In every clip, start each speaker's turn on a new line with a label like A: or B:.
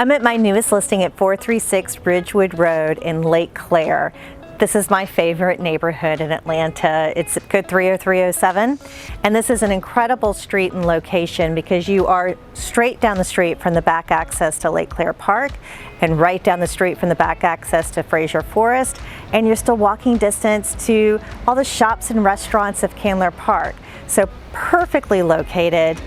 A: I'm at my newest listing at 436 Ridgewood Road in Lake Claire. This is my favorite neighborhood in Atlanta. It's zip code 30307, and this is an incredible street and location because you are straight down the street from the back access to Lake Claire Park and right down the street from the back access to Frazer Forest, and you're still walking distance to all the shops and restaurants of Keller Park. So perfectly located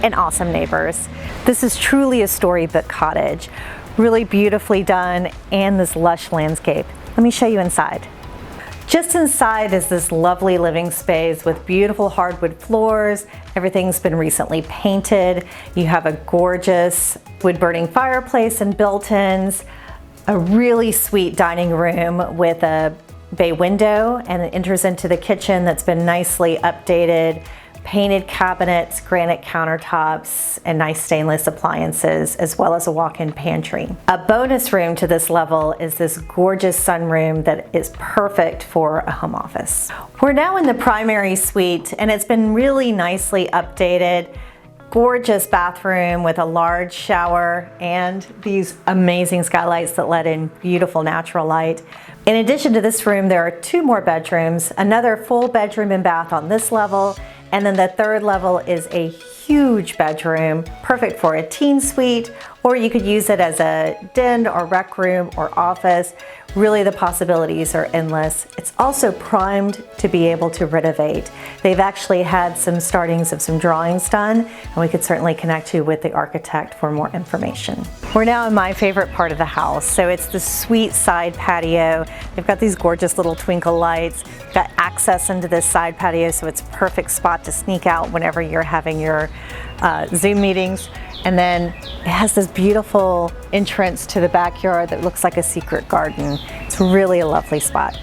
A: and awesome neighbors. This is truly a storybook cottage, really beautifully done, and this lush landscape. Let me show you inside. Just inside is this lovely living space with beautiful hardwood floors. Everything's been recently painted. You have a gorgeous wood-burning fireplace and built-ins, a really sweet dining room with a bay window, and it enters into the kitchen that's been nicely updated. Painted cabinets, granite countertops, and nice stainless appliances, as well as a walk-in pantry. A bonus room to this level is this gorgeous sunroom that is perfect for a home office. We're now in the primary suite, and it's been really nicely updated. Gorgeous bathroom with a large shower and these amazing skylights that let in beautiful natural light. In addition to this room, there are two more bedrooms, another full bedroom and bath on this level, and then the third level is a huge bedroom, perfect for a teen suite, or you could use it as a den or rec room or office. Really, the possibilities are endless. It's also primed to be able to renovate. They've actually had some startings of some drawings done, and we could certainly connect you with the architect for more information. We're now in my favorite part of the house. So it's the sweet side patio. They've got these gorgeous little twinkle lights. You've got access into this side patio, so it's a perfect spot to sneak out whenever you're having your Zoom meetings. And then it has this beautiful entrance to the backyard that looks like a secret garden. It's really a lovely spot.